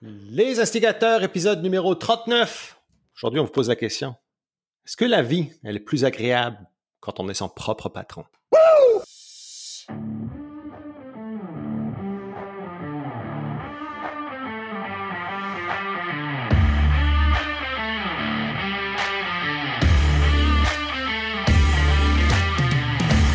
Les instigateurs, épisode numéro 39. Aujourd'hui, on vous pose la question. Est-ce que la vie, elle est plus agréable quand on est son propre patron?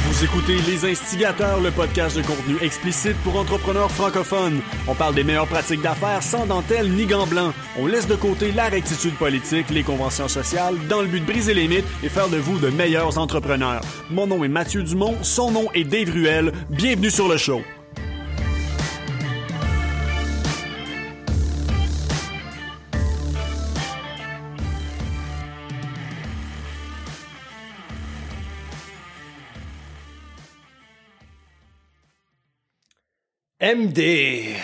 Vous écoutez Les Instigateurs, le podcast de contenu explicite pour entrepreneurs francophones. On parle des meilleures pratiques d'affaires sans dentelle ni gants blancs. On laisse de côté la rectitude politique, les conventions sociales, dans le but de briser les mythes et faire de vous de meilleurs entrepreneurs. Mon nom est Mathieu Dumont, son nom est Dave Ruel. Bienvenue sur le show. MD!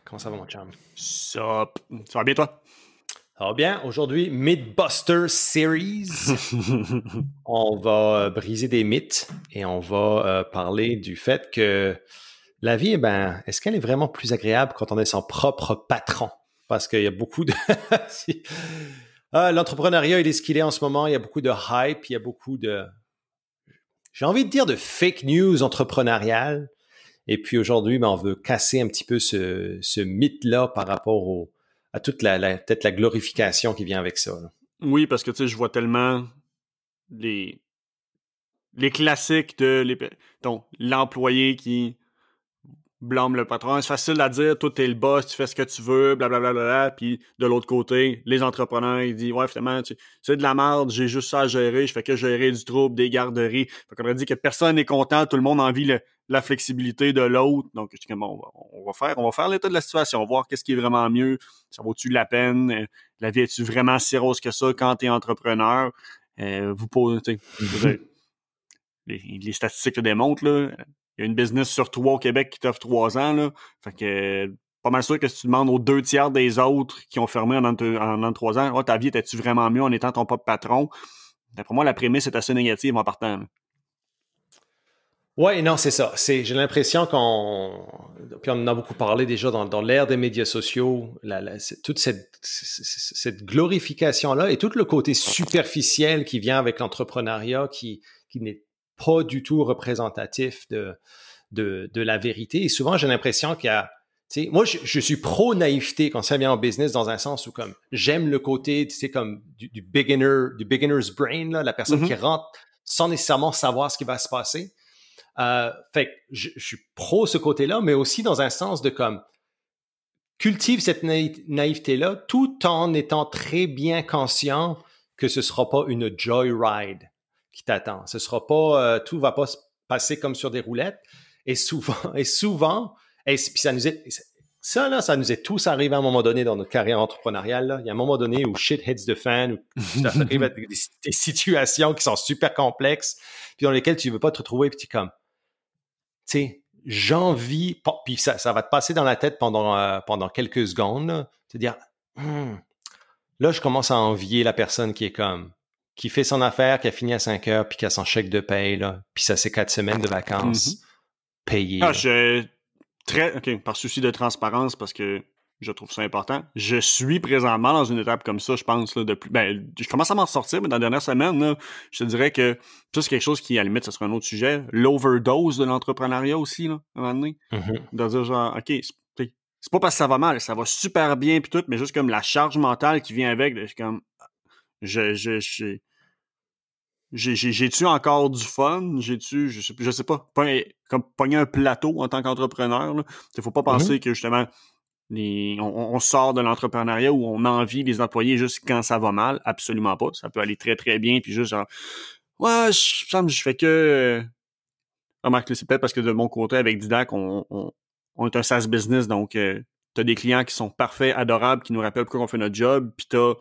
Comment ça va, mon chum? Ça va bien, toi? Ça va bien. Aujourd'hui, Mythbuster Series. On va briser des mythes et on va parler du fait que la vie, est-ce qu'elle est vraiment plus agréable quand on est son propre patron? Parce qu'il y a beaucoup de... l'entrepreneuriat, il est ce qu'il est en ce moment. Il y a beaucoup de hype, il y a beaucoup de... J'ai envie de dire de fake news entrepreneuriales. Et puis aujourd'hui, on veut casser un petit peu ce mythe-là par rapport à toute peut-être la glorification qui vient avec ça. Là. Oui, parce que tu sais, je vois tellement les classiques de l'employé qui blâme le patron. C'est facile à dire, toi t'es le boss, tu fais ce que tu veux, blablabla. Puis de l'autre côté, les entrepreneurs, ils disent ouais, finalement, c'est de la merde, j'ai juste ça à gérer, je fais que gérer du trouble, des garderies. Fait qu'on aurait dit que personne n'est content, tout le monde a envie la flexibilité de l'autre. Donc, je dis que bon, on va faire l'état de la situation, voir qu'est-ce qui est vraiment mieux, ça vaut-tu la peine, la vie est-tu vraiment si rose que ça quand t'es entrepreneur? Vous posez, les statistiques le démontrent, là. Il y a une business sur 3 au Québec qui t'offre 3 ans, là. Fait que, pas mal sûr que si tu demandes aux 2/3 des autres qui ont fermé en 3 ans, ta vie était-tu vraiment mieux en étant ton propre patron? D'après moi, la prémisse est assez négative en partant, là. Ouais, non, c'est ça. J'ai l'impression puis on en a beaucoup parlé déjà dans l'ère des médias sociaux, toute cette glorification-là et tout le côté superficiel qui vient avec l'entrepreneuriat qui n'est pas du tout représentatif de la vérité. Et souvent, j'ai l'impression qu'il y a, tu sais, moi, je suis pro-naïveté quand ça vient en business dans un sens où comme j'aime le côté, tu sais, comme du beginner's brain, là, la personne qui rentre sans nécessairement savoir ce qui va se passer. Fait que je suis pro ce côté-là, mais aussi dans un sens de comme cultive cette naïveté-là tout en étant très bien conscient que ce sera pas une joyride qui t'attend. Ce sera pas, tout va pas se passer comme sur des roulettes. Et souvent, puis ça nous est tous arrivé à un moment donné dans notre carrière entrepreneuriale, là. Il y a un moment donné où shit hits the fan, où tu arrives à des situations qui sont super complexes, puis dans lesquelles tu veux pas te retrouver, puis tu es comme, tu sais, j'envie, puis ça va te passer dans la tête pendant quelques secondes, là, te dire, là, je commence à envier la personne qui fait son affaire, qui a fini à 5 heures, puis qui a son chèque de paye, là, puis ça c'est 4 semaines de vacances payées. Par souci de transparence, parce que je trouve ça important. Je suis présentement dans une étape comme ça, je pense, là, je commence à m'en sortir, mais dans la dernière semaine, là, je te dirais que ça, c'est quelque chose qui, à la limite, ça serait un autre sujet. L'overdose de l'entrepreneuriat aussi, là, à un moment donné. De dire genre, OK, c'est pas parce que ça va mal, ça va super bien pis tout, mais juste comme la charge mentale qui vient avec, je suis comme, j'ai-tu encore du fun? Je sais pas, comme pogner un plateau en tant qu'entrepreneur, là. Faut pas penser que, justement, on sort de l'entrepreneuriat où on envie les employés juste quand ça va mal. Absolument pas. Ça peut aller très, très bien, puis juste genre, ouais, je fais que... Remarque, c'est peut-être parce que de mon côté, avec Didac, on est un SaaS business, donc t'as des clients qui sont parfaits, adorables, qui nous rappellent pourquoi on fait notre job, puis t'as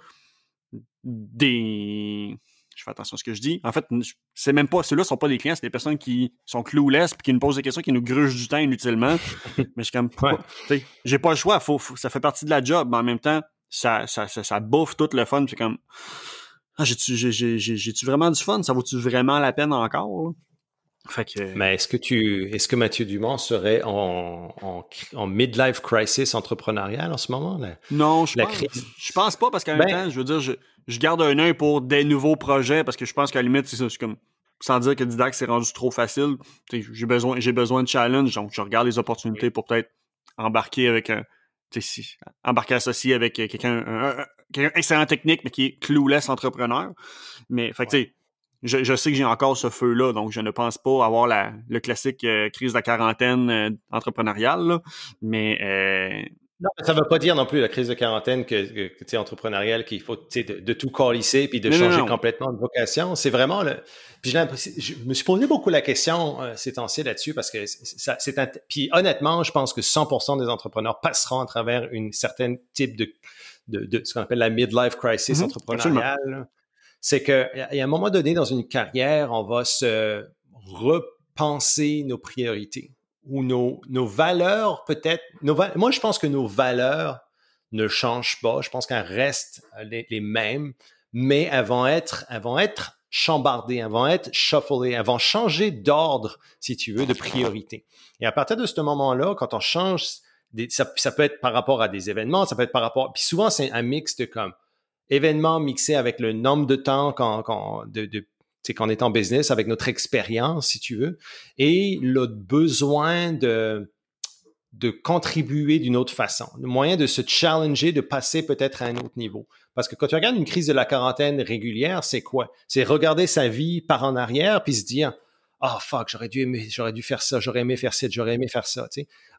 des... Je fais attention à ce que je dis. En fait, c'est même pas... Ceux-là sont pas des clients, c'est des personnes qui sont clueless puis qui nous posent des questions, qui nous grugent du temps inutilement. Mais je suis comme... J'ai pas le choix, ça fait partie de la job, mais en même temps, ça bouffe tout le fun. C'est comme... j'ai-tu vraiment du fun? Ça vaut-tu vraiment la peine encore? Là? Fait que... Mais est-ce que Mathieu Dumont serait en midlife crisis entrepreneuriale en ce moment? Non, La crise. je pense pas, parce qu'en même Ben, temps, je veux dire, je garde un œil pour des nouveaux projets, parce que je pense qu'à la limite, c'est ça, c'est comme, sans dire que Didac c'est rendu trop facile, j'ai besoin de challenge, donc je regarde les opportunités pour peut-être embarquer avec embarquer associé avec quelqu'un excellent technique, mais qui est clueless entrepreneur. Mais, fait que, tu sais, je sais que j'ai encore ce feu-là, donc je ne pense pas avoir le classique crise de la quarantaine entrepreneuriale, là, mais non, ça ne veut pas dire non plus la crise de quarantaine que tu sais, entrepreneuriale qu'il faut tu sais, de tout colisser puis de changer non. complètement de vocation. C'est vraiment le. Puis je me suis posé beaucoup la question ces temps-ci là-dessus parce que puis honnêtement, je pense que 100% des entrepreneurs passeront à travers une certaine type de ce qu'on appelle la midlife crisis entrepreneuriale. C'est qu'il y a un moment donné dans une carrière, on va se repenser nos priorités ou nos valeurs peut-être. Moi, je pense que nos valeurs ne changent pas. Je pense qu'elles restent les mêmes, mais elles vont être chambardées, elles vont être shufflées, elles vont changer d'ordre, si tu veux, de priorité. Et à partir de ce moment-là, quand on change, ça peut être par rapport à des événements, ça peut être par rapport. Puis souvent, c'est un mix de comme événements mixés avec le nombre de temps qu'on est en business, avec notre expérience, si tu veux, et le besoin de contribuer d'une autre façon, le moyen de se challenger, de passer peut-être à un autre niveau. Parce que quand tu regardes une crise de la quarantaine régulière, c'est quoi? C'est regarder sa vie par en arrière puis se dire « Ah, fuck, j'aurais dû faire ça, j'aurais aimé faire ça, j'aurais aimé faire ça. »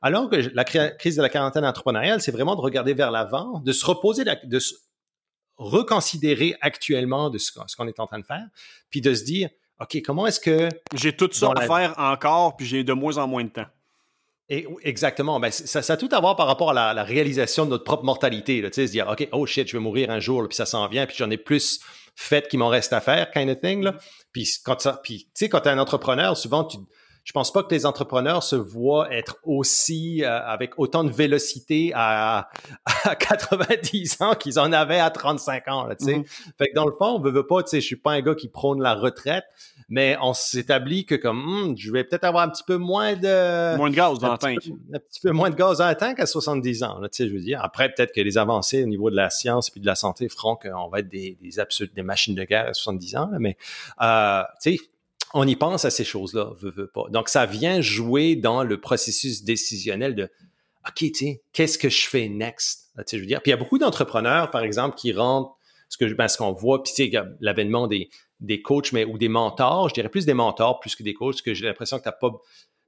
Alors que la crise de la quarantaine entrepreneuriale, c'est vraiment de regarder vers l'avant, de se reposer, de se reconsidérer actuellement de ce qu'on est en train de faire, puis de se dire, OK, comment est-ce que... J'ai tout ça à faire encore, puis j'ai de moins en moins de temps. Et, exactement. Ben, ça a tout à voir par rapport à la réalisation de notre propre mortalité. Là, se dire, OK, oh shit, je vais mourir un jour, là, puis ça s'en vient, puis j'en ai plus fait qu'il m'en reste à faire, kind of thing. Là. Puis quand tu sais, quand tu es un entrepreneur, souvent, je pense pas que les entrepreneurs se voient être aussi avec autant de vélocité à 90 ans qu'ils en avaient à 35 ans. Là, Fait que dans le fond, on veut pas, je suis pas un gars qui prône la retraite, mais on s'établit que comme je vais peut-être avoir un petit peu moins de gaz dans le tank. Un petit peu moins de gaz dans le tank à 70 ans. Là, je veux dire. Après, peut-être que les avancées au niveau de la science et de la santé feront qu'on va être des machines de guerre à 70 ans. Là, mais tu sais, on y pense à ces choses-là, veut pas. Donc, ça vient jouer dans le processus décisionnel de OK, tu sais, qu'est-ce que je fais next? Là, je veux dire. Puis il y a beaucoup d'entrepreneurs, par exemple, qui rentrent, ce qu'on voit, puis tu sais, l'avènement des coachs, ou des mentors, je dirais plus des mentors plus que des coachs, parce que j'ai l'impression que tu n'as pas.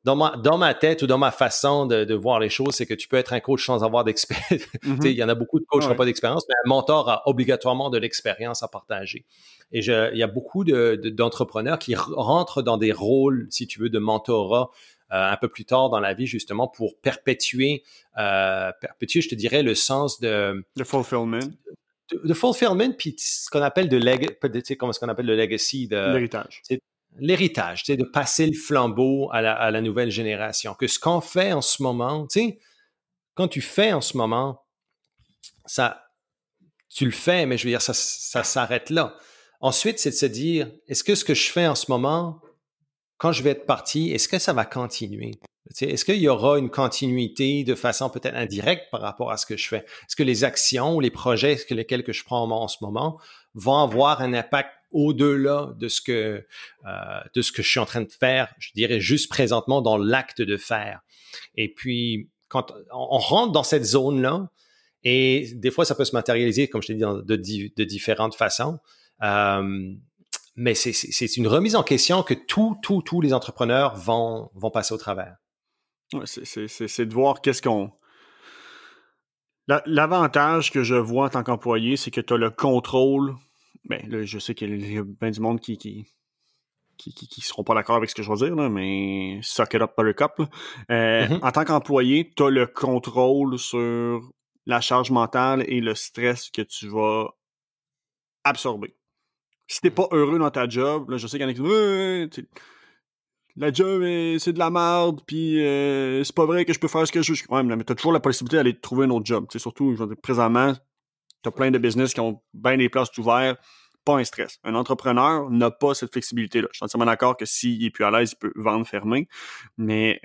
Dans ma tête ou dans ma façon de voir les choses, c'est que tu peux être un coach sans avoir d'expérience. Il y en a beaucoup de coachs qui n'ont pas d'expérience, mais un mentor a obligatoirement de l'expérience à partager. Et il y a beaucoup d'entrepreneurs qui rentrent dans des rôles, si tu veux, de mentorat un peu plus tard dans la vie, justement, pour perpétuer, je te dirais, le sens de... Le fulfillment. De fulfillment, puis ce qu'on appelle le legacy. L'héritage. L'héritage, de passer le flambeau à la nouvelle génération. Que ce qu'on fait en ce moment, quand tu fais en ce moment, tu le fais, mais je veux dire, ça s'arrête là. Ensuite, c'est de se dire, est-ce que ce que je fais en ce moment, quand je vais être parti, est-ce que ça va continuer? Est-ce qu'il y aura une continuité de façon peut-être indirecte par rapport à ce que je fais? Est-ce que les actions ou les projets lesquels que je prends en ce moment vont avoir un impact au-delà de ce que je suis en train de faire, je dirais juste présentement dans l'acte de faire. Et puis, quand on rentre dans cette zone-là, et des fois, ça peut se matérialiser, comme je t'ai dit, de différentes façons. Mais c'est une remise en question que tous les entrepreneurs vont passer au travers. Ouais, c'est de voir qu'est-ce qu'on... L'avantage que je vois en tant qu'employé, c'est que tu as le contrôle. Ben, là, je sais qu'il y a bien du monde qui seront pas d'accord avec ce que je vais dire, là, mais suck it up, buttercup. En tant qu'employé, tu as le contrôle sur la charge mentale et le stress que tu vas absorber. Si t'es pas heureux dans ta job, là, je sais qu'il y en a qui disent la job, c'est de la merde, puis c'est pas vrai que je peux faire ce que je veux. Ouais, mais t'as toujours la possibilité d'aller trouver un autre job. T'sais, surtout, présentement, t'as plein de business qui ont bien des places ouvertes, pas un stress. Un entrepreneur n'a pas cette flexibilité-là. Je suis entièrement d'accord que s'il est plus à l'aise, il peut vendre fermé, mais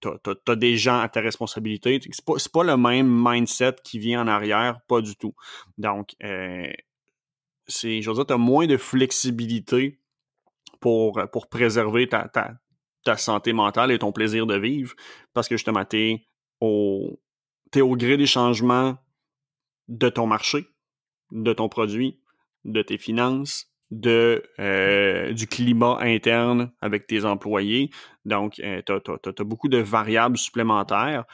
t'as des gens à ta responsabilité. C'est pas le même mindset qui vient en arrière, pas du tout. Donc, je veux dire, t'as moins de flexibilité pour préserver ta santé mentale et ton plaisir de vivre, parce que justement, t'es au gré des changements de ton marché, de ton produit, de tes finances, du climat interne avec tes employés. Donc, t'as beaucoup de variables supplémentaires.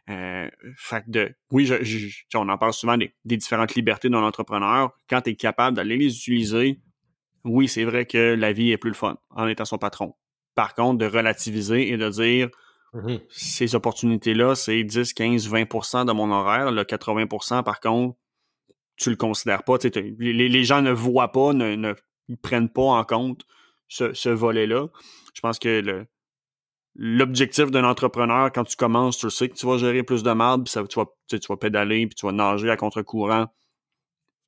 Fait que oui, on en parle souvent des différentes libertés d'un entrepreneur. Quand tu es capable d'aller les utiliser, oui, c'est vrai que la vie est plus le fun en étant son patron. Par contre, de relativiser et de dire ces opportunités-là, c'est 10, 15, 20% de mon horaire. Le 80%, par contre, tu le considères pas. Les gens ne voient pas, ne prennent pas en compte ce volet-là. Je pense que l'objectif d'un entrepreneur, quand tu commences, tu le sais que tu vas gérer plus de marde, puis tu vas pédaler, puis tu vas nager à contre-courant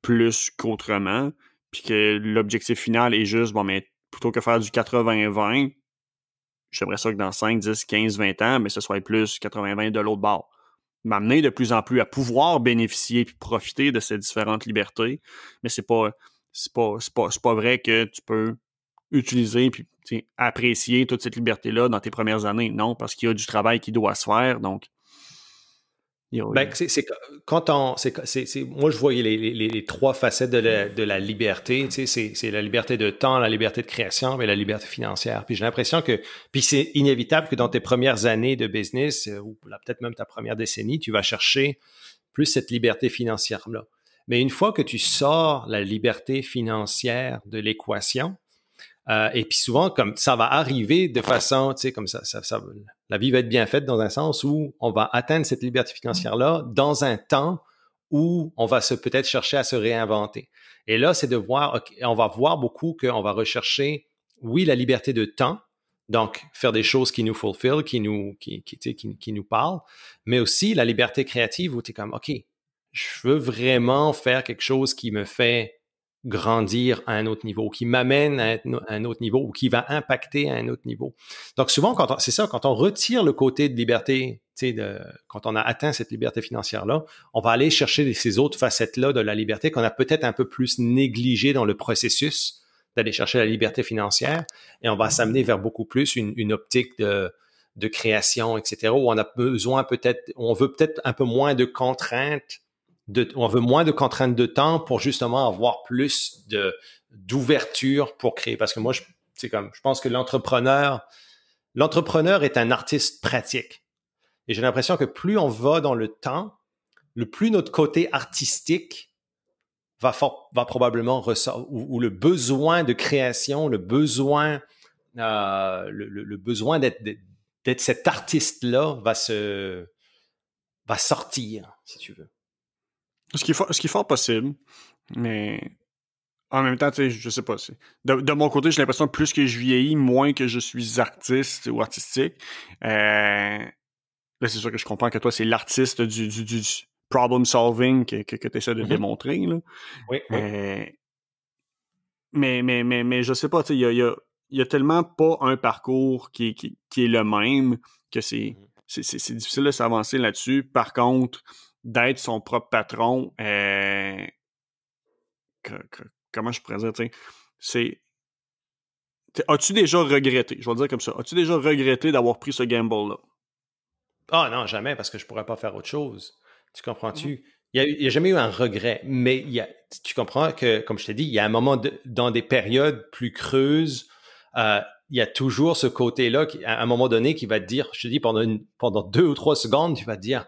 plus qu'autrement, puis que l'objectif final est juste, bon, mais plutôt que faire du 80-20, j'aimerais ça que dans 5, 10, 15, 20 ans, mais ce soit plus 80-20 de l'autre bord. M'amener de plus en plus à pouvoir bénéficier et profiter de ces différentes libertés, mais c'est pas vrai que tu peux utiliser puis apprécier toute cette liberté-là dans tes premières années. Non, parce qu'il y a du travail qui doit se faire, donc ben, moi, je voyais les trois facettes de la liberté. C'est la liberté de temps, la liberté de création et la liberté financière. Puis j'ai l'impression puis c'est inévitable que dans tes premières années de business, ou peut-être même ta première décennie, tu vas chercher plus cette liberté financière-là. Mais une fois que tu sors la liberté financière de l'équation, et puis souvent, comme ça va arriver de façon, tu sais, comme ça, la vie va être bien faite dans un sens où on va atteindre cette liberté financière-là dans un temps où on va peut-être chercher à se réinventer. Et là, c'est de voir, okay, on va voir beaucoup qu'on va rechercher, oui, la liberté de temps, donc faire des choses qui nous fulfill, qui nous parlent, mais aussi la liberté créative où tu es comme, OK, je veux vraiment faire quelque chose qui me fait grandir à un autre niveau, qui m'amène à un autre niveau ou qui va impacter à un autre niveau. Donc souvent, c'est ça, quand on retire le côté de liberté, quand on a atteint cette liberté financière-là, on va aller chercher ces autres facettes-là de la liberté qu'on a peut-être un peu plus négligées dans le processus d'aller chercher la liberté financière, et on va s'amener vers beaucoup plus une optique de création, etc., où on a besoin on veut peut-être un peu moins de contraintes, on veut moins de contraintes de temps pour justement avoir plus d'ouverture pour créer. Parce que moi, je pense que l'entrepreneur est un artiste pratique. Et j'ai l'impression que plus on va dans le temps, le plus notre côté artistique va probablement ressortir, ou le besoin de création, le besoin d'être cet artiste-là va sortir, si tu veux. Ce qui est fort possible, mais en même temps, tu sais, je sais pas. De mon côté, j'ai l'impression que plus que je vieillis, moins que je suis artiste ou artistique. Là, c'est sûr que je comprends que toi, c'est l'artiste du problem solving que tu essaies de démontrer. Là. Oui. Mais je sais pas, tu sais, il y a tellement pas un parcours qui est le même que c'est difficile de s'avancer là-dessus. Par contre, d'être son propre patron, comment je pourrais dire, tu sais, as-tu déjà regretté, je vais le dire comme ça, as-tu déjà regretté d'avoir pris ce gamble-là? Ah non, jamais, parce que je pourrais pas faire autre chose. Tu comprends-tu? Il y a jamais eu un regret, mais tu comprends que, comme je t'ai dit, il y a un moment dans des périodes plus creuses, il y a toujours ce côté-là, à un moment donné, qui va te dire, je te dis, pendant 2 ou 3 secondes, tu vas te dire,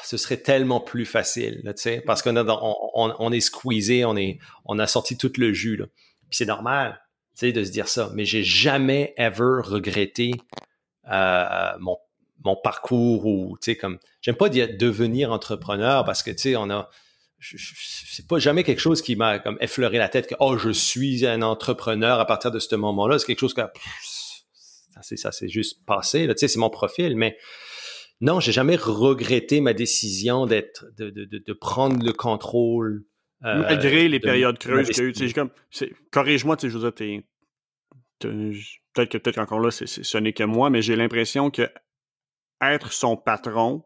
ce serait tellement plus facile, là, tu sais, parce on est squeezé, on a sorti tout le jus, là. Puis c'est normal, tu sais, de se dire ça, mais j'ai jamais, ever regretté mon parcours, ou, tu sais, comme, j'aime pas dire devenir entrepreneur, parce que, tu sais, c'est pas jamais quelque chose qui m'a comme effleuré la tête que, oh, je suis un entrepreneur à partir de ce moment-là. C'est quelque chose que, ça s'est juste passé, là, tu sais, c'est mon profil, mais non, j'ai jamais regretté ma décision de prendre le contrôle Malgré les périodes de ma creuses qu'il y a eu, tu destinée. sais, corrige-moi, tu sais, je veux dire, peut-être qu'encore là, ce n'est que moi, mais j'ai l'impression que être son patron,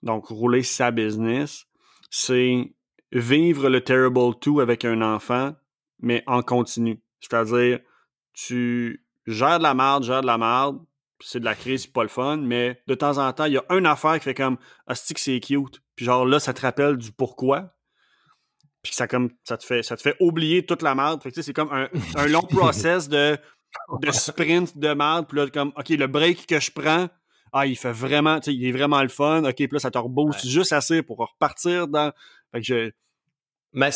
donc rouler sa business, c'est vivre le Terrible 2 avec un enfant, mais en continu. C'est-à-dire, tu gères de la merde, puis c'est de la crise, c'est pas le fun, mais de temps en temps, il y a une affaire qui fait comme Asti que c'est cute. Puis genre là, ça te rappelle du pourquoi. Puis ça te fait oublier toute la merde. Fait que, tu sais, c'est comme un long process de sprint de merde. Puis là, comme, OK, le break que je prends, il fait vraiment, tu sais, il est vraiment le fun. OK, puis là, ça te rebooste Ouais. juste assez pour repartir dans. Fait que Mais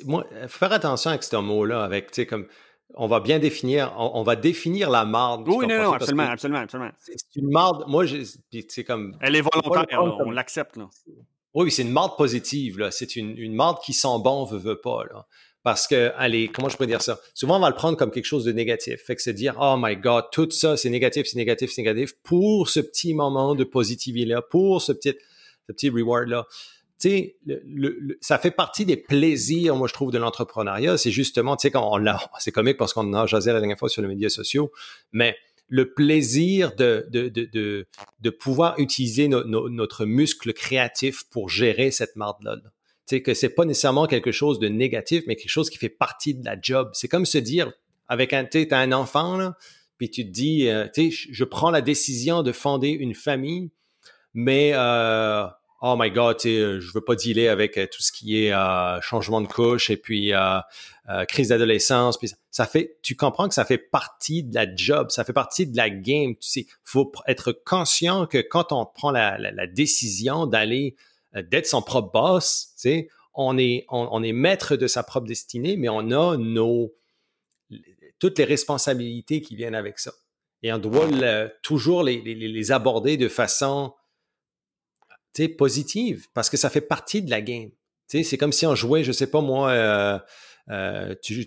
moi, faut faire attention avec ce mot-là, avec, tu sais, comme, on va bien définir, on va définir la marde, tu Oui, non, comprends? non, Parce que absolument, absolument, absolument. c'est une marde, moi, puis c'est comme, Elle est faut pas le volontaire, là, prendre on comme, l'accepte, là. oui, c'est une marde positive, là. C'est une marde qui sent bon, veut pas, là. Parce que, allez, comment je pourrais dire ça? Souvent, on va le prendre comme quelque chose de négatif. Fait que c'est dire, oh my God, tout ça, c'est négatif, c'est négatif, c'est négatif, pour ce petit moment de positivité-là, pour ce petit reward-là. Tu sais, ça fait partie des plaisirs, moi, je trouve, de l'entrepreneuriat. C'est justement, tu sais, quand c'est comique parce qu'on en a jasé la dernière fois sur les médias sociaux, mais le plaisir de pouvoir utiliser notre muscle créatif pour gérer cette marde-là. Là. Tu sais, que c'est pas nécessairement quelque chose de négatif, mais quelque chose qui fait partie de la job. C'est comme se dire, avec t'as un enfant, là, puis tu te dis, tu sais, je prends la décision de fonder une famille, mais oh my God, tu sais, je veux pas dealer avec tout ce qui est changement de couche et puis crise d'adolescence. Puis ça fait, tu comprends que ça fait partie de la job, ça fait partie de la game. Tu sais, faut être conscient que quand on prend la décision d'aller d'être son propre boss, tu sais, on est maître de sa propre destinée, mais on a toutes les responsabilités qui viennent avec ça. Et on doit toujours les aborder de façon positive, parce que ça fait partie de la game. C'est comme si on jouait, je sais pas moi, tu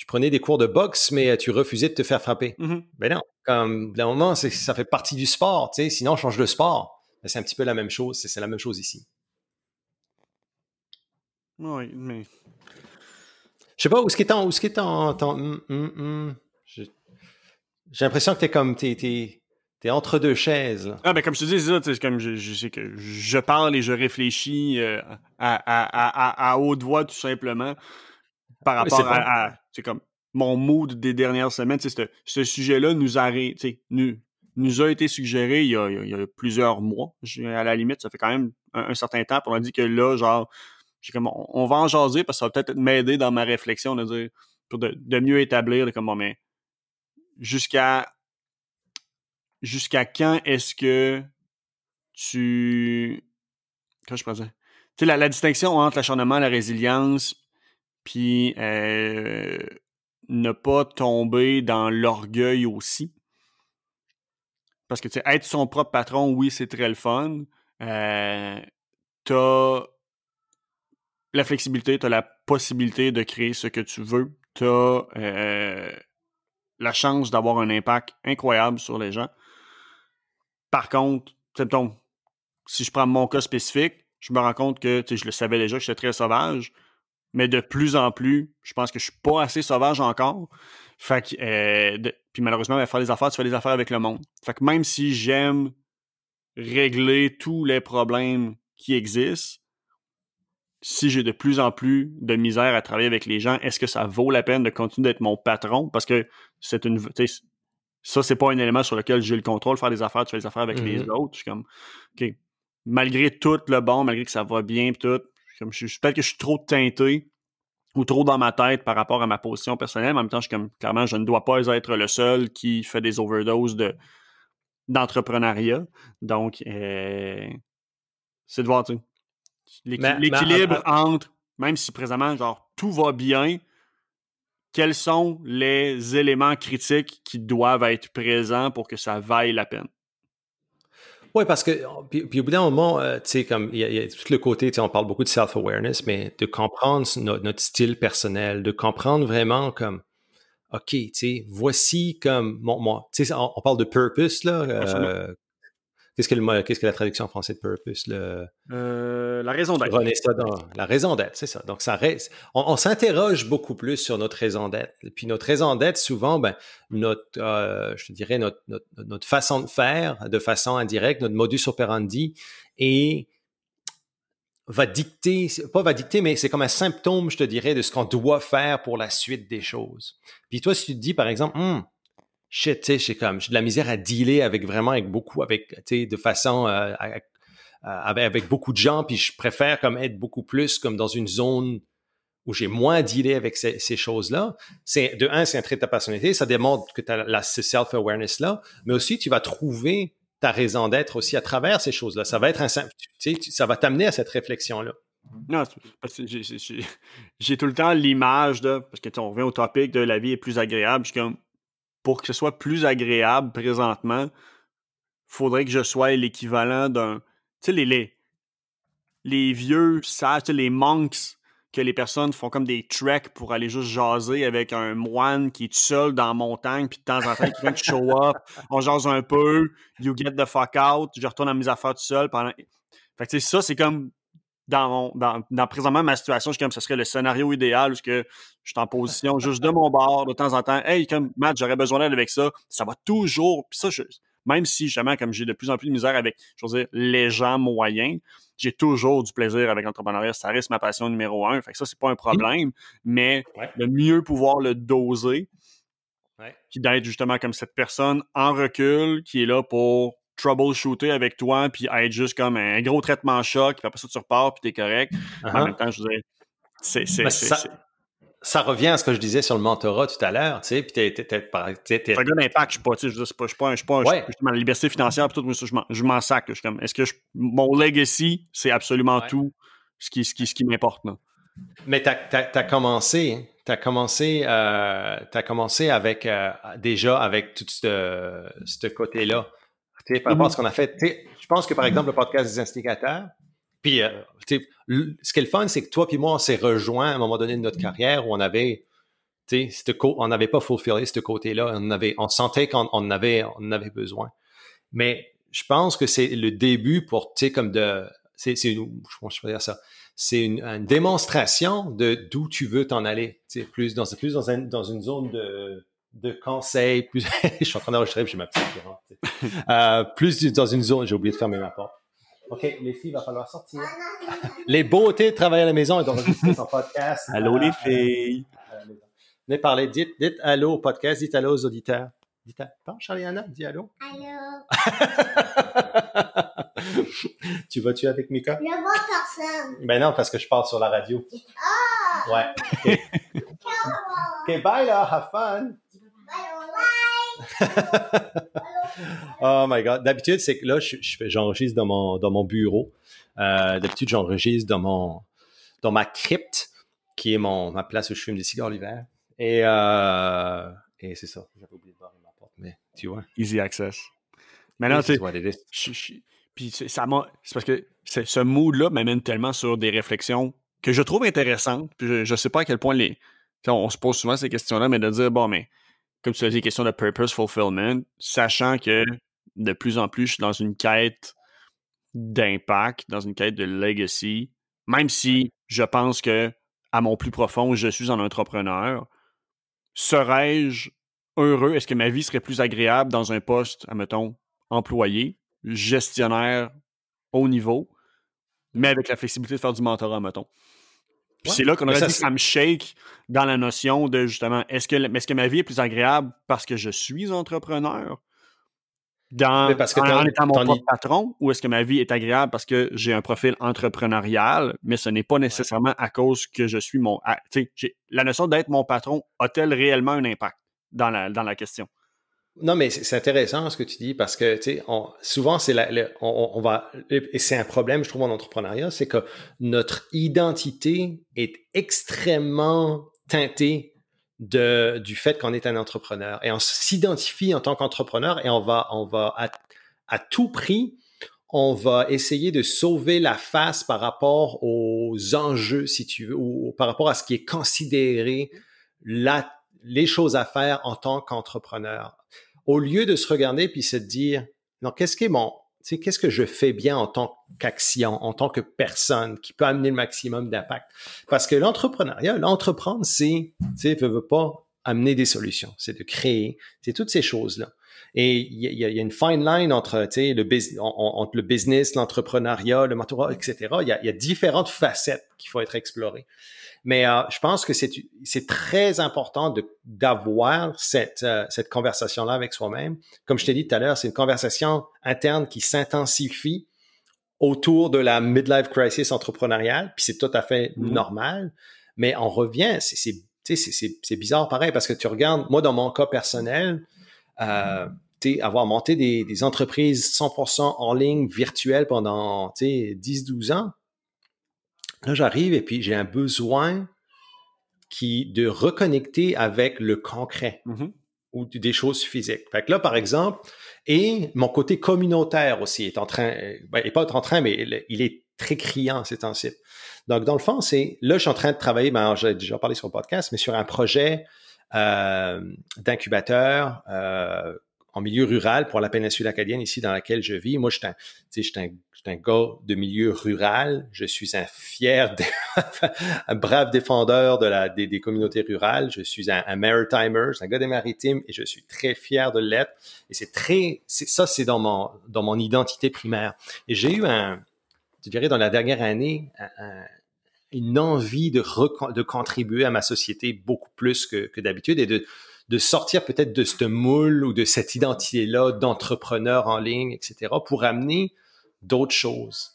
prenais des cours de boxe, mais tu refusais de te faire frapper. Mm-hmm. Ben non, comme d'un moment, ça fait partie du sport, sinon on change de sport. Ben, c'est un petit peu la même chose, c'est la même chose ici. Oui, mais. Je sais pas, où est-ce qu'il est j'ai l'impression que t'es entre deux chaises, là. Ah, ben, comme je te dis, c'est ça, c'est comme je sais que je parle et je réfléchis à haute voix, tout simplement, par Oui, c'est rapport bon. c'est comme mon mood des dernières semaines. Tu sais, ce sujet-là nous a été suggéré il y a plusieurs mois. À la limite, ça fait quand même un certain temps. Puis on a dit que là, genre, j'ai comme, on va en jaser parce que ça va peut-être m'aider dans ma réflexion de dire, pour de mieux établir, comme, bon, mais jusqu'à jusqu'à quand est-ce que tu. Comment je pourrais dire? Tu sais, la distinction entre l'acharnement, la résilience, puis ne pas tomber dans l'orgueil aussi. Parce que, tu sais, être son propre patron, oui, c'est très le fun. T'as la flexibilité, t'as la possibilité de créer ce que tu veux. T'as la chance d'avoir un impact incroyable sur les gens. Par contre, mettons, si je prends mon cas spécifique, je me rends compte que je le savais déjà que j'étais très sauvage, mais de plus en plus, je pense que je suis pas assez sauvage encore. Fait que, puis malheureusement, faire des affaires, tu fais des affaires avec le monde. Fait que même si j'aime régler tous les problèmes qui existent, si j'ai de plus en plus de misère à travailler avec les gens, est-ce que ça vaut la peine de continuer d'être mon patron? Parce que ça, c'est pas un élément sur lequel j'ai le contrôle. Faire des affaires, tu fais des affaires avec les autres. Je suis comme, OK, malgré tout le bon, malgré que ça va bien, pis tout, peut-être que je suis trop teinté ou trop dans ma tête par rapport à ma position personnelle. Mais en même temps, je suis comme, clairement, je ne dois pas être le seul qui fait des overdoses d'entrepreneuriat. Donc, c'est de voir, tu sais, l'équilibre entre, même si présentement, genre, tout va bien, quels sont les éléments critiques qui doivent être présents pour que ça vaille la peine? Oui, parce que, puis au bout d'un moment, tu sais, comme, il y a tout le côté, tu sais, on parle beaucoup de self-awareness, mais de comprendre notre style personnel, de comprendre vraiment comme, OK, tu sais, voici comme, tu sais, on parle de purpose, là, Absolument. Qu'est-ce que la traduction en français de purpose? La raison d'être. René ça dans la raison d'être, c'est ça. Donc, ça reste, on s'interroge beaucoup plus sur notre raison d'être. Et puis, notre raison d'être, souvent, je te dirais, notre façon de faire, de façon indirecte, notre modus operandi, va dicter, mais c'est comme un symptôme, je te dirais, de ce qu'on doit faire pour la suite des choses. Puis toi, si tu te dis, par exemple, shit, tu sais, j'ai de la misère à dealer de façon, avec beaucoup de gens, puis je préfère comme être beaucoup plus comme dans une zone où j'ai moins à dealer avec ces choses-là. C'est un trait de ta personnalité, ça démontre que tu as ce self-awareness-là, mais aussi tu vas trouver ta raison d'être aussi à travers ces choses-là. Ça va être ça va t'amener à cette réflexion-là. Non, parce que j'ai tout le temps l'image parce que on revient au topic de la vie est plus agréable. Je suis comme, pour que ce soit plus agréable présentement, faudrait que je sois l'équivalent d'un, tu sais, les vieux sages, les monks, que les personnes font comme des treks pour aller juste jaser avec un moine qui est tout seul dans la montagne, puis de temps en temps, qui vient de show up, on jase un peu, you get the fuck out, je retourne à mes affaires tout seul pendant. Fait que tu sais, ça, c'est comme dans présentement ma situation, je suis comme, ce serait le scénario idéal où je suis en position juste de mon bord, de temps en temps, hey, comme Matt, j'aurais besoin d'aide avec ça va toujours, puis ça, même si justement, comme j'ai de plus en plus de misère avec, je veux dire, les gens moyens, j'ai toujours du plaisir avec l'entrepreneuriat, ça reste ma passion numéro 1, fait que ça, c'est pas un problème, mais de mieux pouvoir le doser, puis d'être justement comme cette personne en recul qui est là pour troubleshooter avec toi, puis être juste comme un gros traitement choc, puis après ça, tu repars, puis t'es correct. En même temps, je veux dire, ça revient à ce que je disais sur le mentorat tout à l'heure, tu sais, puis t'es un gars d'impact, je suis pas, tu sais, je suis pas la liberté financière, puis tout, je m'en sac, je suis comme, est-ce que mon legacy, c'est absolument tout ce qui m'importe, là. Mais t'as commencé avec, déjà avec tout ce côté-là. Tu sais, par rapport à ce qu'on a fait, tu sais, je pense que, par exemple, le podcast des instigateurs, puis, tu sais, ce qui est le fun, c'est que toi puis moi, on s'est rejoints à un moment donné de notre carrière où on avait, tu sais, on n'avait pas fulfillé ce côté-là. On sentait qu'on en avait besoin. Mais je pense que c'est le début pour, tu sais, comme je peux dire ça. C'est une démonstration de d'où tu veux t'en aller. Tu sais, plus dans une zone de conseil, plus, je suis en train d'enregistrer, puis j'ai ma petite guérante, plus dans une zone, j'ai oublié de fermer ma porte. OK, les filles, il va falloir sortir. Les beautés de travailler à la maison et d'enregistrer son podcast. Allô, les filles. Venez parler, dites allô au podcast, dites allô aux auditeurs. Parle, Charliana, dis allô. Allô. Tu vas-tu avec Mika? Je vois personne. Ben non, parce que je parle sur la radio. Ah! Ouais. OK. OK, bye là, have fun. Oh my God. D'habitude, c'est que là, j'enregistre dans mon bureau. D'habitude, j'enregistre dans ma crypte, qui est ma place où je fume des cigares l'hiver. Et c'est ça. J'avais oublié de barrer ma porte, mais tu vois. Easy access. Maintenant, tu sais, puis c'est parce que ce mood-là m'amène tellement sur des réflexions que je trouve intéressantes. Puis je sais pas à quel point on se pose souvent ces questions-là, mais de dire, bon, mais comme tu l'as dit, question de purpose fulfillment, sachant que de plus en plus, je suis dans une quête d'impact, dans une quête de legacy, même si je pense que à mon plus profond, je suis un entrepreneur, serais-je heureux? Est-ce que ma vie serait plus agréable dans un poste, admettons, employé, gestionnaire haut niveau, mais avec la flexibilité de faire du mentorat, mettons? Puis c'est là qu'on aurait dit que ça me shake dans la notion de, justement, est-ce que ma vie est plus agréable parce que je suis entrepreneur en étant mon propre patron, ou est-ce que ma vie est agréable parce que j'ai un profil entrepreneurial, mais ce n'est pas nécessairement à cause que je suis la notion d'être mon patron a-t-elle réellement un impact dans la question? Non, mais c'est intéressant ce que tu dis parce que, tu sais, souvent, et c'est un problème, je trouve, en entrepreneuriat, c'est que notre identité est extrêmement teintée du fait qu'on est un entrepreneur. Et on s'identifie en tant qu'entrepreneur et on va à tout prix, on va essayer de sauver la face par rapport aux enjeux, si tu veux, ou par rapport à ce qui est considéré les choses à faire en tant qu'entrepreneur. Au lieu de se regarder puis se dire, non, qu'est-ce qui est sais, qu'est-ce que je fais bien en tant qu'action, en tant que personne qui peut amener le maximum d'impact? Parce que l'entreprendre, c'est, tu sais, veut pas amener des solutions, c'est de créer, c'est toutes ces choses-là. Et il y a une fine line entre, tu sais, entre le business, l'entrepreneuriat, le mentorat, etc. Il y a différentes facettes qu'il faut être explorées. Mais je pense que c'est très important d'avoir cette conversation-là avec soi-même. Comme je t'ai dit tout à l'heure, c'est une conversation interne qui s'intensifie autour de la midlife crisis entrepreneuriale, puis c'est tout à fait normal. Mais on revient, c'est bizarre pareil, parce que tu regardes, moi dans mon cas personnel, avoir monté des entreprises 100% en ligne virtuelles pendant 10-12 ans, là, j'arrive et puis j'ai un besoin de reconnecter avec le concret ou des choses physiques. Fait que là, par exemple, et mon côté communautaire aussi est en train, pas en train, mais il est très criant ces temps-ci. Donc, dans le fond, là, je suis en train de travailler, j'ai déjà parlé sur le podcast, mais sur un projet d'incubateur en milieu rural pour la péninsule acadienne ici dans laquelle je vis. Moi, je suis un gars de milieu rural. Je suis un un brave défendeur des communautés rurales. Je suis un maritimer, un gars des maritimes et je suis très fier de l'être. Et c'est dans mon identité primaire. Et j'ai eu je dirais dans la dernière année, une envie de contribuer à ma société beaucoup plus que d'habitude et de sortir peut-être de ce moule ou de cette identité-là d'entrepreneur en ligne, etc., pour amener d'autres choses.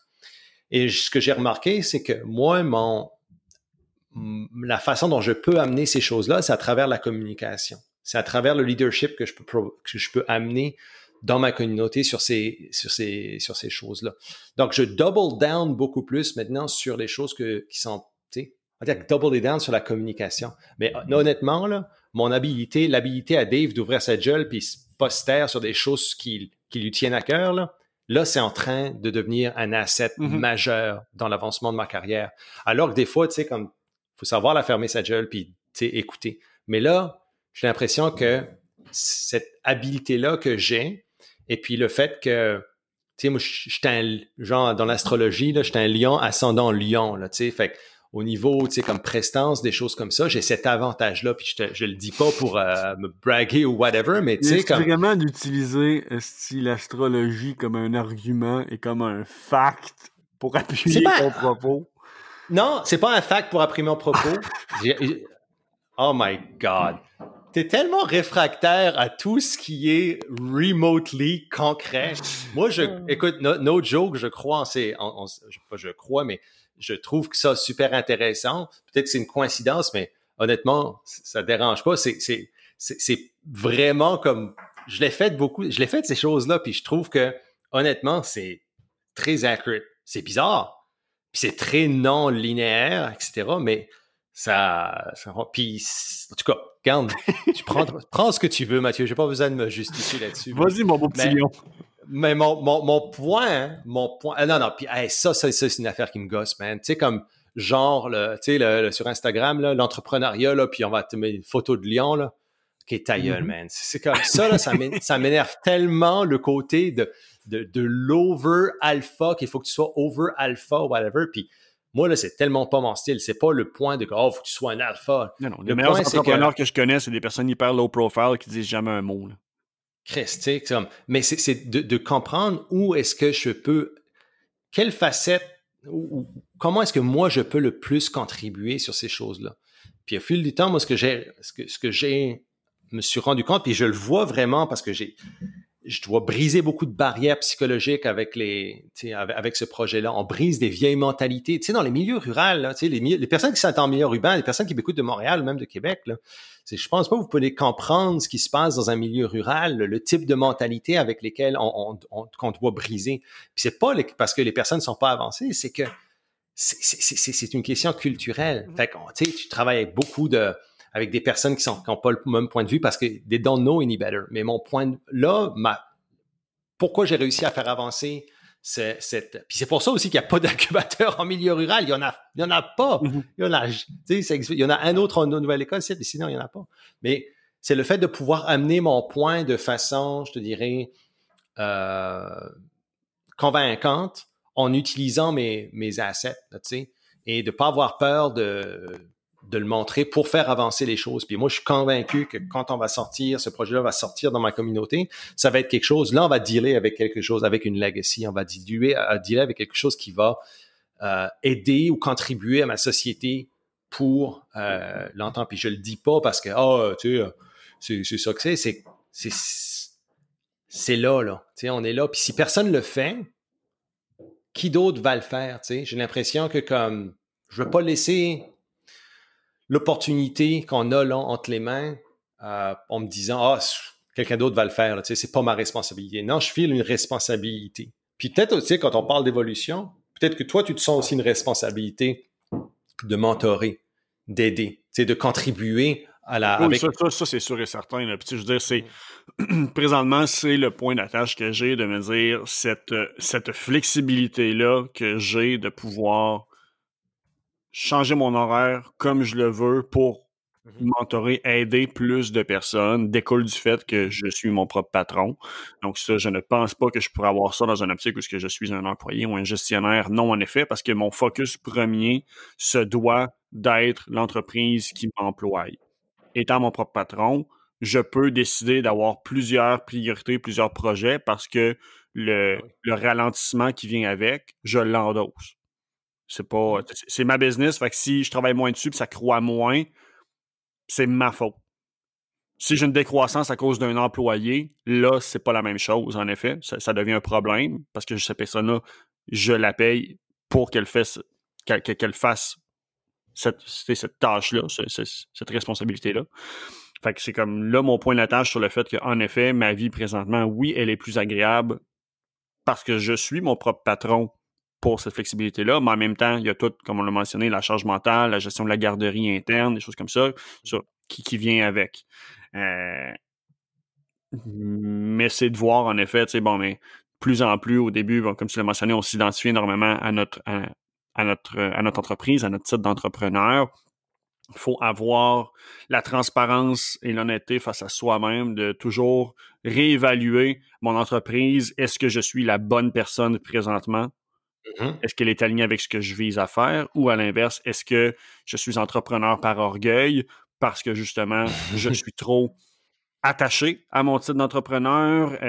Et ce que j'ai remarqué, c'est que moi, la façon dont je peux amener ces choses-là, c'est à travers la communication. C'est à travers le leadership que je peux amener dans ma communauté sur ces choses-là. Donc, je double down beaucoup plus maintenant sur les choses qui sont, tu sais, on va dire double down sur la communication. Mais honnêtement, là, l'habilité à Dave d'ouvrir sa gueule puis se poster sur des choses qui lui tiennent à cœur, là, c'est en train de devenir un asset majeur dans l'avancement de ma carrière. Alors que des fois, tu sais, comme, faut savoir la fermer sa gueule puis, tu sais, écouter. Mais là, j'ai l'impression que cette habilité-là que j'ai, et puis le fait que, tu sais, moi, genre, dans l'astrologie, là, j'étais un lion ascendant lion, là, tu sais, fait au niveau, tu sais, comme prestance, des choses comme ça, j'ai cet avantage-là, puis je le dis pas pour me braguer ou whatever, mais tu sais, comme... vraiment d'utiliser l'astrologie comme un argument et comme un fact pour appuyer ton propos. Non, c'est pas un fact pour appuyer mon propos. Oh my God. T'es tellement réfractaire à tout ce qui est remotely concret. Moi, écoute, no joke, je crois je crois, mais je trouve que ça super intéressant. Peut-être que c'est une coïncidence, mais honnêtement, ça dérange pas. C'est vraiment comme, je l'ai fait ces choses-là, puis je trouve que, honnêtement, c'est très accurate. C'est bizarre, puis c'est très non linéaire, etc., mais puis, en tout cas, regarde, tu prends ce que tu veux, Mathieu. J'ai pas besoin de me justifier là-dessus. Vas-y, mon beau petit lion. Mais mon point, non, puis ça, c'est une affaire qui me gosse, man. Tu sais, comme, genre, tu sais, sur Instagram, là, l'entrepreneuriat, là, puis on va te mettre une photo de lion, là. OK, ta gueule, man. C'est comme ça, là, ça m'énerve tellement le côté de l'over-alpha, qu'il faut que tu sois over-alpha ou whatever, puis moi, là, c'est tellement pas mon style. C'est pas le point de « Oh, faut que tu sois un alpha ». Non, les meilleurs entrepreneurs que je connais, c'est des personnes hyper low profile qui disent jamais un mot. Christ, mais c'est de comprendre où est-ce que je peux... Quelle facette ou comment est-ce que moi, je peux le plus contribuer sur ces choses-là. Puis au fil du temps, moi, ce que j'ai me suis rendu compte, puis je le vois vraiment parce que je dois briser beaucoup de barrières psychologiques avec ce projet-là. On brise des vieilles mentalités. Tu sais, dans les milieux ruraux, là, tu sais, les personnes qui sont en milieu urbain, les personnes qui m'écoutent de Montréal ou même de Québec, là, je pense pas que vous pouvez comprendre ce qui se passe dans un milieu rural, le type de mentalité avec lesquelles qu'on doit briser. Puis c'est pas parce que les personnes sont pas avancées, c'est que c'est une question culturelle. Fait que, tu sais, tu travailles avec avec des personnes qui n'ont pas le même point de vue parce que they don't know any better. Mais mon point là, pourquoi j'ai réussi à faire avancer puis c'est pour ça aussi qu'il n'y a pas d'incubateur en milieu rural. Il y en a pas. Il y en a un autre en Nouvelle-Écosse, mais sinon, il n'y en a pas. Mais c'est le fait de pouvoir amener mon point de façon, je te dirais, convaincante en utilisant mes assets, là, tu sais, et de pas avoir peur de le montrer pour faire avancer les choses. Puis moi, je suis convaincu que quand on va sortir, ce projet-là va sortir dans ma communauté, ça va être quelque chose, là, on va dealer avec quelque chose, avec une legacy, on va dealer avec quelque chose qui va aider ou contribuer à ma société pour longtemps. Puis je le dis pas parce que, tu sais, c'est ça que c'est là. Tu sais, on est là. Puis si personne le fait, qui d'autre va le faire, tu sais? J'ai l'impression que comme, je veux pas laisser l'opportunité qu'on a là entre les mains en me disant, quelqu'un d'autre va le faire, là, tu sais, c'est pas ma responsabilité. Non, je file une responsabilité. Puis peut-être aussi, quand on parle d'évolution, peut-être que toi, tu te sens aussi une responsabilité de mentorer, d'aider, tu sais, de contribuer à la... Oui, ça c'est sûr et certain. Là. Puis, tu sais, je veux dire, présentement, c'est le point d'attache que j'ai de me dire cette flexibilité-là que j'ai de pouvoir changer mon horaire comme je le veux pour mentorer, aider plus de personnes, découle du fait que je suis mon propre patron. Donc ça, je ne pense pas que je pourrais avoir ça dans une optique où je suis un employé ou un gestionnaire. Non, en effet, parce que mon focus premier se doit d'être l'entreprise qui m'emploie. Étant mon propre patron, je peux décider d'avoir plusieurs priorités, plusieurs projets parce que le ralentissement qui vient avec, je l'endosse. C'est ma business, fait que si je travaille moins dessus et ça croît moins, c'est ma faute. Si j'ai une décroissance à cause d'un employé, là, c'est pas la même chose, en effet. Ça devient un problème parce que cette personne-là, je la paye pour qu'elle fasse cette tâche-là, cette responsabilité-là. Fait que c'est comme là mon point d'attache sur le fait qu'en effet, ma vie présentement, oui, elle est plus agréable parce que je suis mon propre patron pour cette flexibilité-là, mais en même temps, il y a tout, comme on l'a mentionné, la charge mentale, la gestion de la garderie interne, des choses comme ça qui vient avec. Mais c'est de voir, en effet, tu sais, bon, mais plus en plus, au début, bon, comme tu l'as mentionné, on s'identifie énormément à notre entreprise, à notre titre d'entrepreneur. Il faut avoir la transparence et l'honnêteté face à soi-même, de toujours réévaluer mon entreprise. Est-ce que je suis la bonne personne présentement? Est-ce qu'elle est alignée avec ce que je vise à faire? Ou à l'inverse, est-ce que je suis entrepreneur par orgueil parce que justement, je suis trop attaché à mon titre d'entrepreneur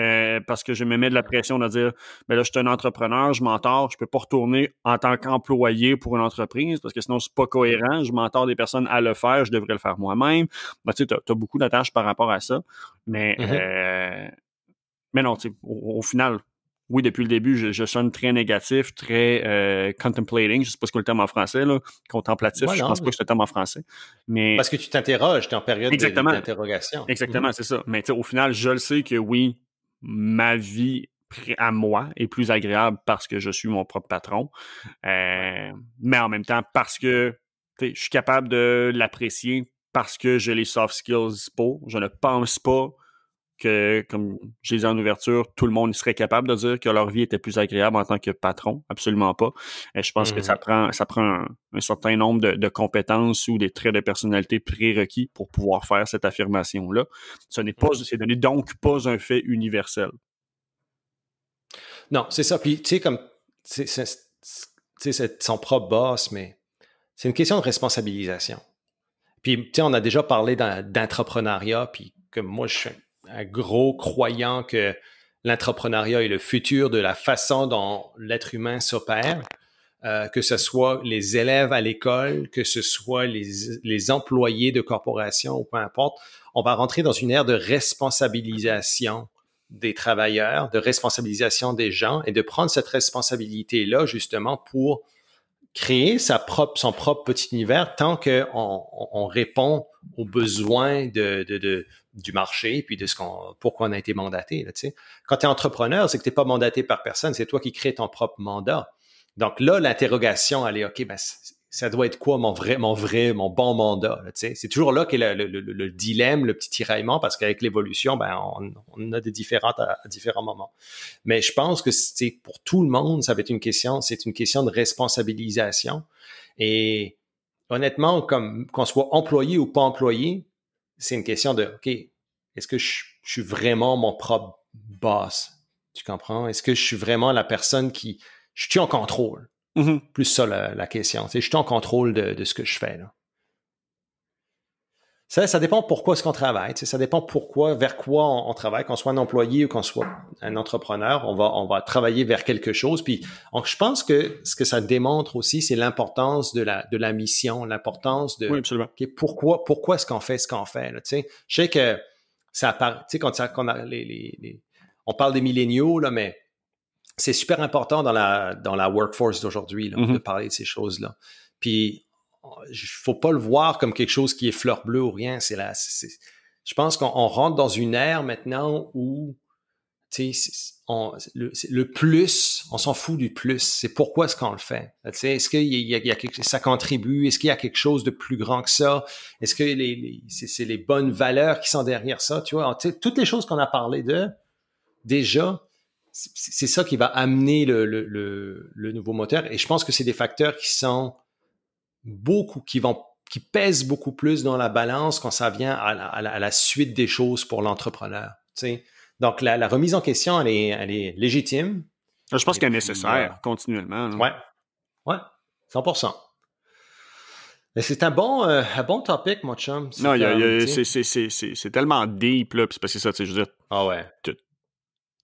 parce que je me mets de la pression de dire ben là, je suis un entrepreneur, je m'entends, je peux pas retourner en tant qu'employé pour une entreprise parce que sinon, c'est pas cohérent. Je m'entends des personnes à le faire, je devrais le faire moi-même. Ben, tu sais, t'as beaucoup d'attaches par rapport à ça. Mais non, tu sais, au final, oui, depuis le début, je sonne très négatif, très contemplating. Je sais pas ce que le terme en français, là. Contemplatif, je pense pas que c'est le terme en français. Mais parce que tu t'interroges, tu es en période d'interrogation. Exactement, c'est ça. Mais au final, je le sais que oui, ma vie à moi est plus agréable parce que je suis mon propre patron. Mais en même temps, parce que je suis capable de l'apprécier, parce que j'ai les soft skills pour. Je ne pense pas que, comme je l'ai dit en ouverture, tout le monde serait capable de dire que leur vie était plus agréable en tant que patron. Absolument pas. Je pense que ça prend un certain nombre de compétences ou des traits de personnalité prérequis pour pouvoir faire cette affirmation-là. C'est donc pas un fait universel. Non, c'est ça. Puis, tu sais, comme, c'est son propre boss, mais c'est une question de responsabilisation. Puis, tu sais, on a déjà parlé d'entrepreneuriat, puis que moi, je suis un gros croyant que l'entrepreneuriat est le futur de la façon dont l'être humain s'opère, que ce soit les élèves à l'école, que ce soit les employés de corporations ou peu importe. On va rentrer dans une ère de responsabilisation des travailleurs, de responsabilisation des gens et de prendre cette responsabilité-là justement pour créer son propre petit univers tant qu'on répond aux besoins du marché puis de pourquoi on a été mandaté. Là, tu sais. Quand tu es entrepreneur, c'est que tu n'es pas mandaté par personne, c'est toi qui crées ton propre mandat. Donc là, l'interrogation, elle est OK, ben, ça doit être quoi mon bon mandat? Là, tu sais. C'est toujours là qu'est le dilemme, le petit tiraillement, parce qu'avec l'évolution, ben, on a des différentes à différents moments. Mais je pense que pour tout le monde, ça va être c'est une question de responsabilisation. Et honnêtement, qu'on soit employé ou pas employé, c'est une question de OK, est-ce que je suis vraiment mon propre boss? Tu comprends? Est-ce que je suis vraiment la personne qui... Je suis en contrôle? Mhm. Plus ça, la question. Je suis en contrôle de ce que je fais, là. Ça dépend pourquoi est-ce qu'on travaille. Ça dépend vers quoi on travaille, qu'on soit un employé ou qu'on soit un entrepreneur. On va travailler vers quelque chose. Puis, je pense que ce que ça démontre aussi, c'est l'importance de la mission, l'importance de Oui, absolument. okay, pourquoi est-ce qu'on fait ce qu'on fait. Là, je sais que ça apparaît, quand on parle des milléniaux, là, mais c'est super important dans la workforce d'aujourd'hui là, de parler de ces choses-là. Puis, faut pas le voir comme quelque chose qui est fleur bleue ou rien. Je pense qu'on rentre dans une ère maintenant où le plus, on s'en fout du plus. C'est pourquoi est-ce qu'on le fait. Est-ce qu'il y a ça contribue? Est-ce qu'il y a quelque chose de plus grand que ça? Est-ce que c'est les bonnes valeurs qui sont derrière ça? Tu vois, toutes les choses qu'on a parlé déjà, c'est ça qui va amener le nouveau moteur. Et je pense que c'est des facteurs qui pèsent beaucoup plus dans la balance quand ça vient à la suite des choses pour l'entrepreneur. T'sais. Donc, la remise en question, elle est légitime. Je pense qu'elle est nécessaire continuellement. Là. Ouais, 100%. Mais c'est un bon topic, mon chum. Non, c'est tellement deep, là, puis c'est parce que ça, tu sais, je veux dire... Ah ouais. Tu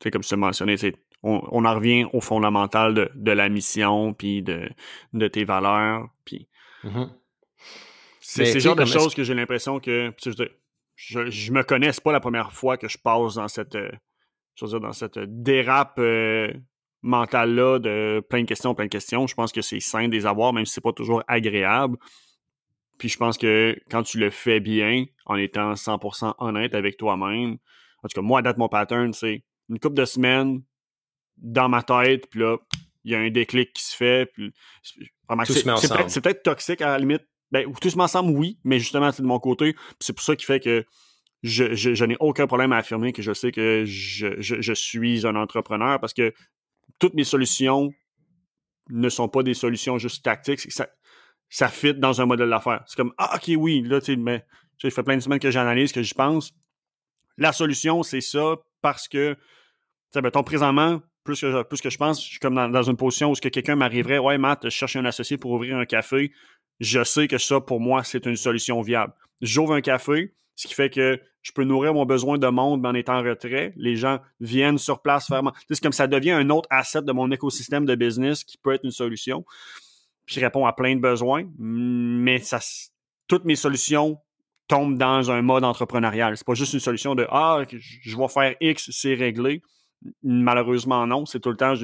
sais, comme tu l'as mentionné, on en revient au fondamental de la mission, puis de tes valeurs, puis... C'est le genre de choses que j'ai l'impression que... Je me connais, c'est pas la première fois que je passe dans cette dérape mentale-là de plein de questions. Je pense que c'est sain de les avoir, même si c'est pas toujours agréable. Puis je pense que quand tu le fais bien, en étant 100% honnête avec toi-même, en tout cas, moi, à date, mon pattern, c'est une couple de semaines dans ma tête, puis là, il y a un déclic qui se fait. Puis, c'est peut-être toxique à la limite. Ben, tout se met ensemble, oui, mais justement, c'est de mon côté. Puis c'est pour ça qui fait que je n'ai aucun problème à affirmer que je sais que je suis un entrepreneur parce que toutes mes solutions ne sont pas des solutions juste tactiques. C'est que ça fit dans un modèle d'affaires. C'est comme, ok, oui, là, tu sais, mais ça fait plein de semaines que j'analyse, que j'y pense. La solution, c'est ça parce que, tu sais, mettons, présentement, plus que je pense, je suis comme dans une position où quelqu'un m'arriverait, ouais, Matt, je cherche un associé pour ouvrir un café. Je sais que ça, pour moi, c'est une solution viable. J'ouvre un café, ce qui fait que je peux nourrir mon besoin de monde mais en étant en retrait. Les gens viennent sur place faire... C'est comme ça devient un autre asset de mon écosystème de business qui peut être une solution. Puis je réponds à plein de besoins, mais toutes mes solutions tombent dans un mode entrepreneurial. C'est pas juste une solution de « Ah, je vais faire X, c'est réglé ». Malheureusement, non. C'est tout le temps...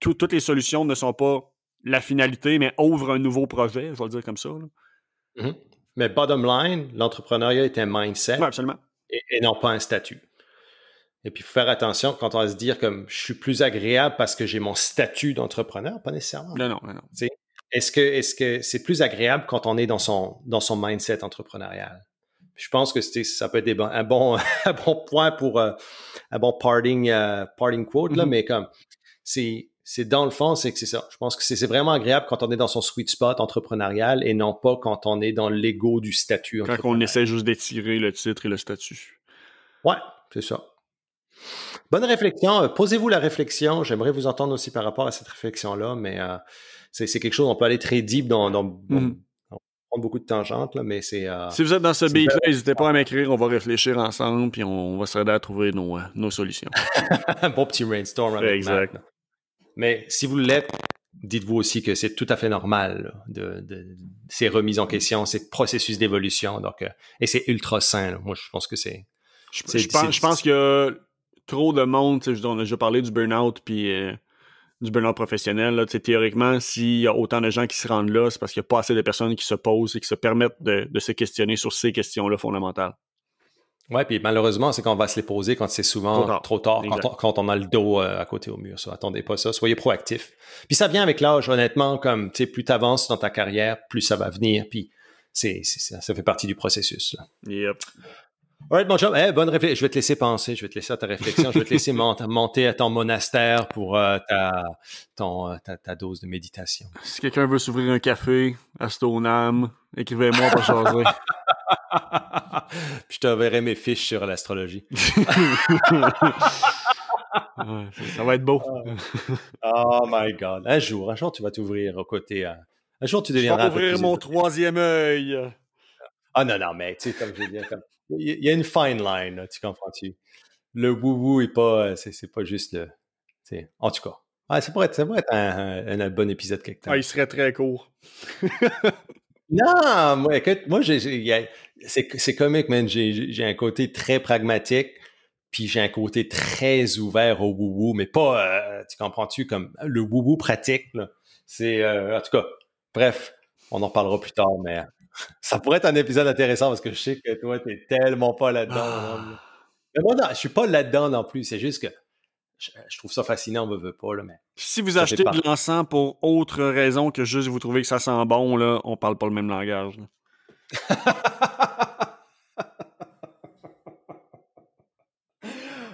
Toutes les solutions ne sont pas la finalité, mais ouvre un nouveau projet, je vais le dire comme ça. Mais bottom line, l'entrepreneuriat est un mindset absolument. Et non pas un statut. Et puis, il faut faire attention quand on va se dire comme je suis plus agréable parce que j'ai mon statut d'entrepreneur, pas nécessairement. Non. Est-ce que c'est plus agréable quand on est dans son mindset entrepreneurial? Je pense que ça peut être un bon point pour un bon parting quote, là, mais comme c'est dans le fond, c'est que c'est ça. Je pense que c'est vraiment agréable quand on est dans son sweet spot entrepreneurial et non pas quand on est dans l'ego du statut entrepreneurial. Quand on essaie juste d'étirer le titre et le statut. Ouais, c'est ça. Bonne réflexion. Posez-vous la réflexion. J'aimerais vous entendre aussi par rapport à cette réflexion-là, mais c'est quelque chose, on peut aller très deep on prend beaucoup de tangentes, là, mais c'est... si vous êtes dans ce beat-là, n'hésitez pas à m'écrire, on va réfléchir ensemble, puis on va s'aider à trouver nos solutions. Un bon petit brainstorm avec exact. Matt. Mais si vous l'êtes, dites-vous aussi que c'est tout à fait normal de ces remises en question, ces processus d'évolution. Donc, et c'est ultra sain. Là. Moi, je pense que c'est... Je pense qu'il y a trop de monde. On a déjà parlé du burn-out puis du burn-out professionnel. Là, théoriquement, s'il y a autant de gens qui se rendent là, c'est parce qu'il n'y a pas assez de personnes qui se posent et qui se permettent de se questionner sur ces questions-là fondamentales. Oui, puis malheureusement, c'est qu'on va se les poser quand c'est souvent trop tard quand on a le dos à côté au mur. Ça, attendez pas ça. Soyez proactifs. Puis ça vient avec l'âge, honnêtement, comme plus tu avances dans ta carrière, plus ça va venir. Puis ça fait partie du processus. Là. Yep. All right, mon chum. Bonne réflexion. Je vais te laisser penser. Je vais te laisser à ta réflexion. Je vais te laisser monter à ton monastère pour ta dose de méditation. Si quelqu'un veut s'ouvrir un café à Stoneham, écrivez-moi pour jaser. Puis je t'enverrai mes fiches sur l'astrologie. Ouais, ça va être beau. Oh my God. Un jour, tu vas t'ouvrir au côté. Un jour, tu Je vais deviendras un peu ouvrir plus mon éduqué. troisième œil. Ah non, mais tu sais, comme je veux dire, il y a une fine line, là, tu comprends-tu? Le woo-woo est pas, c'est pas juste le. En tout cas. Ça pourrait être un bon épisode quelque temps. Ah, il serait très court. Non, moi, écoute, c'est comique, man. J'ai un côté très pragmatique, puis j'ai un côté très ouvert au woo-woo, mais pas, tu comprends-tu, comme le woo-woo pratique, là. En tout cas, bref, on en parlera plus tard, mais ça pourrait être un épisode intéressant parce que je sais que toi, t'es tellement pas là-dedans. Mais moi, non, je suis pas là-dedans non plus. C'est juste que je trouve ça fascinant, on veut pas, là, mais. Si vous achetez de l'encens pour autre raison que juste vous trouvez que ça sent bon, là, on parle pas le même langage.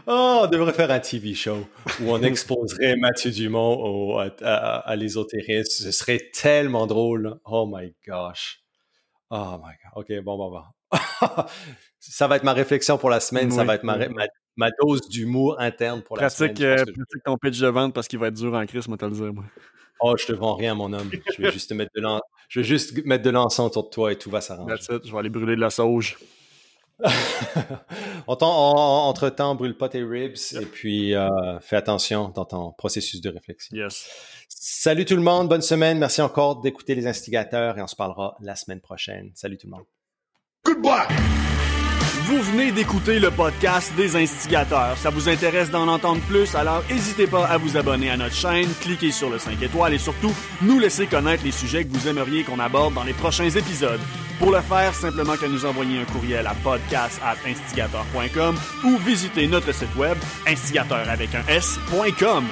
Oh, on devrait faire un TV show où on exposerait Mathieu Dumont à l'ésotérisme. Ce serait tellement drôle. Oh my gosh. Oh my God. OK, bon. Ça va être ma réflexion pour la semaine. Oui, ça va être ma dose d'humour interne pour la semaine. Pratique ton pitch de vente parce qu'il va être dur en crise, moi, te le dire. Moi. Oh, je te vends rien, mon homme. Je vais juste mettre de l'encens autour de toi et tout va s'arranger. That's it. Je vais aller brûler de la sauge. Entre-temps, brûle pas tes ribs et puis fais attention dans ton processus de réflexion. Yes. Salut tout le monde, bonne semaine. Merci encore d'écouter les instigateurs et on se parlera la semaine prochaine. Salut tout le monde. Goodbye! Vous venez d'écouter le podcast des instigateurs. Ça vous intéresse d'en entendre plus, alors n'hésitez pas à vous abonner à notre chaîne, cliquez sur le 5 étoiles et surtout, nous laisser connaître les sujets que vous aimeriez qu'on aborde dans les prochains épisodes. Pour le faire, simplement qu'à nous envoyer un courriel à podcast@instigateur.com ou visiter notre site web instigateur avec un s.com.